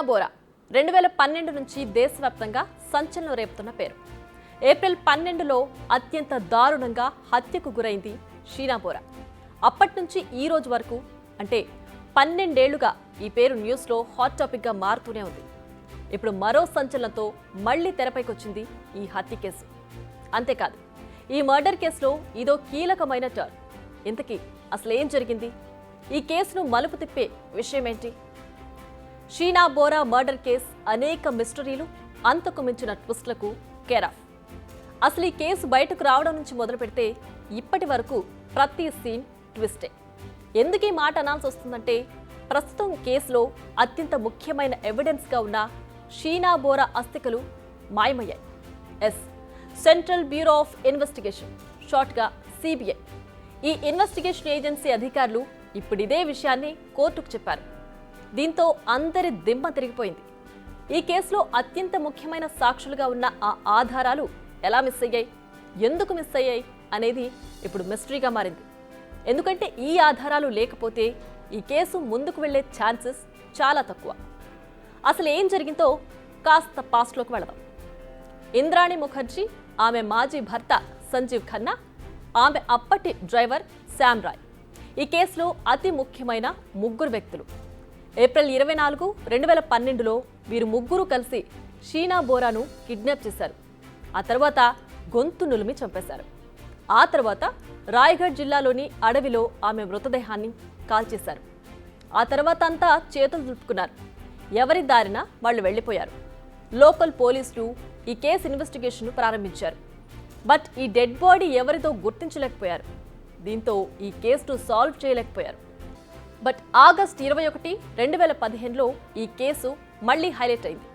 షీనా బోరా 2012 నుంచి దేశవ్యాప్తంగా సంచలనం రేపుతున్న పేరు. ఏప్రిల్ 12లో అత్యంత దారుణంగా హత్యకు గురైంది షీనా బోరా. అప్పటి నుంచి ఈ రోజు వరకు అంటే 12 ఏళ్లుగా ఈ పేరు న్యూస్లో హాట్ టాపిక్గా మారుతూనే ఉంది. ఇప్పుడు మరో సంచలనంతో మళ్లీ తెరపైకొచ్చింది ఈ హత్య కేసు. అంతేకాదు, ఈ మర్డర్ కేసులో ఇదో కీలకమైన టర్న్. ఇంతకీ అసలు ఏం జరిగింది? ఈ కేసును మలుపు తిప్పే విషయమేంటి? షీనా బోరా మర్డర్ కేసు అనేక మిస్టరీలు, అంతకు మించిన ట్విస్ట్లకు కేరాఫ్. అసలు ఈ కేసు బయటకు రావడం నుంచి మొదలు పెడితే ఇప్పటి వరకు ప్రతి సీన్ ట్విస్టే. ఎందుకు ఈ మాట అనాల్సి వస్తుందంటే, ప్రస్తుతం కేసులో అత్యంత ముఖ్యమైన ఎవిడెన్స్గా ఉన్న షీనా బోరా అస్థికలు మాయమయ్యాయి. సెంట్రల్ బ్యూరో ఆఫ్ ఇన్వెస్టిగేషన్, షార్ట్గా సిబిఐ, ఈ ఇన్వెస్టిగేషన్ ఏజెన్సీ అధికారులు ఇప్పుడు ఇదే విషయాన్ని కోర్టుకు చెప్పారు. దీంతో అందరి దిమ్మ తిరిగిపోయింది. ఈ కేసులో అత్యంత ముఖ్యమైన సాక్షులుగా ఉన్న ఆ ఆధారాలు ఎలా మిస్ అయ్యాయి, ఎందుకు మిస్ అయ్యాయి అనేది ఇప్పుడు మిస్టరీగా మారింది. ఎందుకంటే ఈ ఆధారాలు లేకపోతే ఈ కేసు ముందుకు వెళ్లే ఛాన్సెస్ చాలా తక్కువ. అసలు ఏం జరిగిందో కాస్త పాస్ట్లోకి వెళదాం. ఇంద్రాణి ముఖర్జీ, ఆమె మాజీ భర్త సంజీవ్ ఖన్నా, ఆమె అప్పటి డ్రైవర్ శ్యామ్ రాయ్ ఈ కేసులో అతి ముఖ్యమైన ముగ్గురు వ్యక్తులు. ఏప్రిల్ 24, 2012లో వీరు ముగ్గురు కలిసి షీనా బోరాను కిడ్నాప్ చేశారు. ఆ తర్వాత గొంతు నులిమి చంపేశారు. ఆ తర్వాత రాయ్గఢ్ జిల్లాలోని అడవిలో ఆమె మృతదేహాన్ని కాల్చేశారు. ఆ తర్వాత అంతా చేతులు దులుపుకున్నారు. ఎవరి దారిన వాళ్ళు వెళ్లిపోయారు. లోకల్ పోలీసులు ఈ కేసు ఇన్వెస్టిగేషన్ను ప్రారంభించారు. బట్ ఈ డెడ్ బాడీ ఎవరిదో గుర్తించలేకపోయారు. దీంతో ఈ కేసును సాల్వ్ చేయలేకపోయారు. బట్ ఆగస్టు 21, 2015లో ఈ కేసు మళ్లీ హైలైట్ అయింది.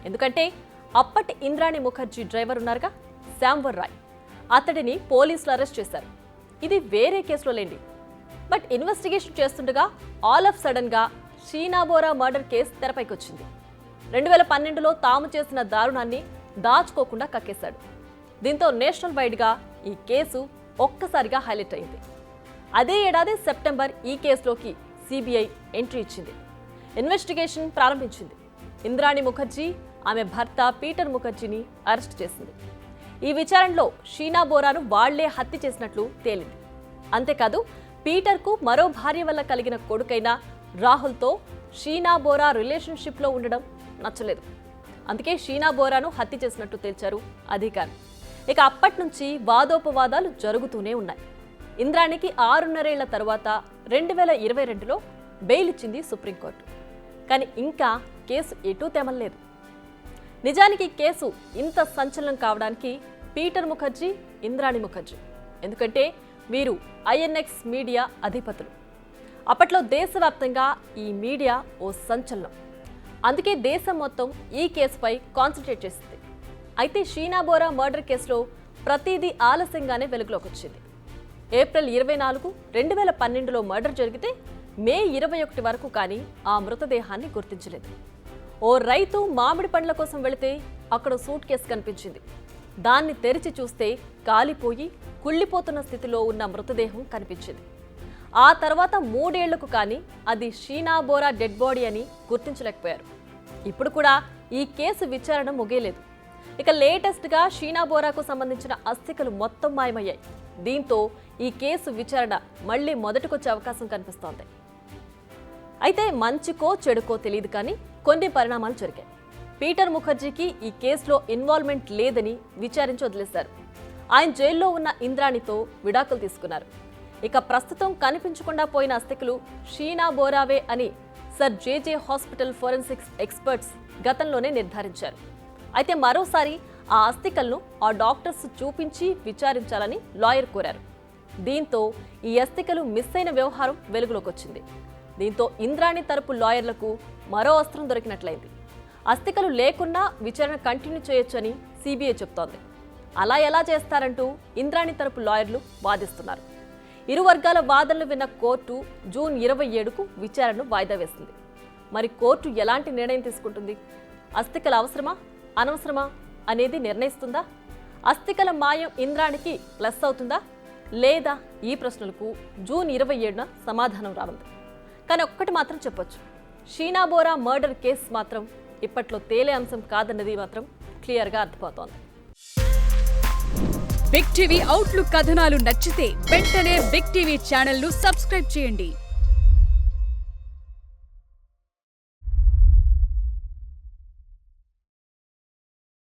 ఎందుకంటే అప్పటి ఇంద్రాణి ముఖర్జీ డ్రైవర్ ఉన్నారుగా, శ్యామ్వర్ రాయ్, అతడిని పోలీసులు అరెస్ట్ చేశారు. ఇది వేరే కేసులో లేండి. బట్ ఇన్వెస్టిగేషన్ చేస్తుండగా ఆల్ ఆఫ్ సడన్ గా షీనా బోరా మర్డర్ కేసు తెరపైకొచ్చింది. 2012లో తాము చేసిన దారుణాన్ని దాచుకోకుండా కక్కేశాడు. దీంతో నేషనల్ వైడ్ గా ఈ కేసు ఒక్కసారిగా హైలైట్ అయింది. అదే ఏడాది సెప్టెంబర్ ఈ కేసులోకి సిబిఐ ఎంట్రీ ఇచ్చింది. ఇన్వెస్టిగేషన్ ప్రారంభించింది. ఇంద్రాణి ముఖర్జీ, ఆమె భర్త పీటర్ ముఖర్జీని అరెస్ట్ చేసింది. ఈ విచారణలో షీనా బోరాను వాళ్లే హత్య చేసినట్లు తేలింది. అంతేకాదు, పీటర్కు మరో భార్య వల్ల కలిగిన కొడుకైన రాహుల్తో షీనా బోరా రిలేషన్షిప్లో ఉండడం నచ్చలేదు. అందుకే షీనా బోరాను హత్య చేసినట్టు తేల్చారు అధికారులు. ఇక అప్పటి నుంచి వాదోపవాదాలు జరుగుతూనే ఉన్నాయి. ఇంద్రాణికి 6.5 ఏళ్ల తర్వాత 2022లో బెయిల్ ఇచ్చింది సుప్రీంకోర్టు. కానీ ఇంకా కేసు ఎటూ తెమలేదు. నిజానికి కేసు ఇంత సంచలనం కావడానికి పీటర్ ముఖర్జీ, ఇంద్రాణి ముఖర్జీ. ఎందుకంటే వీరు ఐఎన్ఎక్స్ మీడియా అధిపతులు. అప్పట్లో దేశవ్యాప్తంగా ఈ మీడియా ఓ సంచలనం. అందుకే దేశం మొత్తం ఈ కేసుపై కాన్సన్ట్రేట్ చేసింది. అయితే షీనా బోరా మర్డర్ కేసులో ప్రతిదీ ఆలస్యంగానే వెలుగులోకి వచ్చింది. ఏప్రిల్ 24, 2012లో మర్డర్ జరిగితే మే 21 వరకు కానీ ఆ మృతదేహాన్ని గుర్తించలేదు. ఓ రైతు మామిడి పండ్ల కోసం వెళితే అక్కడ సూట్ కేసు కనిపించింది. దాన్ని తెరిచి చూస్తే కాలిపోయి కుళ్ళిపోతున్న స్థితిలో ఉన్న మృతదేహం కనిపించింది. ఆ తర్వాత 3 ఏళ్లకు కానీ అది షీనా బోరా డెడ్ బాడీ అని గుర్తించలేకపోయారు. ఇప్పుడు కూడా ఈ కేసు విచారణ ముగియలేదు. ఇక లేటెస్ట్గా షీనా బోరాకు సంబంధించిన అస్థికలు మొత్తం మాయమయ్యాయి. దీంతో ఈ కేసు విచారణ మళ్లీ మొదటికొచ్చే అవకాశం కనిపిస్తోంది. అయితే మంచికో చెడుకో తెలియదు కానీ కొన్ని పరిణామాలు జరిగాయి. పీటర్ ముఖర్జీకి ఈ కేసులో ఇన్వాల్వ్మెంట్ లేదని విచారించి వదిలేశారు. ఆయన జైల్లో ఉన్న ఇంద్రాణితో విడాకులు తీసుకున్నారు. ఇక ప్రస్తుతం కనిపించకుండా పోయిన అస్థికలు షీనా బోరావే అని సర్ జేజే హాస్పిటల్ ఫోరెన్సిక్స్ ఎక్స్పర్ట్స్ గతంలోనే నిర్ధారించారు. అయితే మరోసారి ఆ అస్థికలను ఆ డాక్టర్స్ చూపించి విచారించాలని లాయర్ కోరారు. దీంతో ఈ అస్థికలు మిస్ అయిన వ్యవహారం వెలుగులోకి వచ్చింది. దీంతో ఇంద్రాణి తరపు లాయర్లకు మరో అస్త్రం దొరికినట్లయింది. అస్థికలు లేకున్నా విచారణ కంటిన్యూ చేయొచ్చని సిబిఐ చెబుతోంది. అలా ఎలా చేస్తారంటూ ఇంద్రాణి తరపు లాయర్లు వాదిస్తున్నారు. ఇరు వర్గాల వాదనలు విన్న కోర్టు జూన్ 27కు విచారణను వాయిదా వేసింది. మరి కోర్టు ఎలాంటి నిర్ణయం తీసుకుంటుంది? అస్థికలు అవసరమా, అనవసరమా అనేది నిర్ణయిస్తుందా? అస్థికల మాయం ఇంద్రాణికి ప్లస్ అవుతుందా లేదా? ఈ ప్రశ్నలకు జూన్ 27న సమాధానం రానుంది. కానీ ఒక్కటి మాత్రం చెప్పొచ్చు, షీనా బోరా మర్డర్ కేసు మాత్రం ఇప్పట్లో తేలే అంశం కాదన్నది మాత్రం క్లియర్గా అర్థమవుతోంది. బిగ్ టీవీ అవుట్లుక్ కథనాలు నచ్చితే వెంటనే బిగ్ టీవీ ఛానల్ ను సబ్స్క్రైబ్ చేయండి.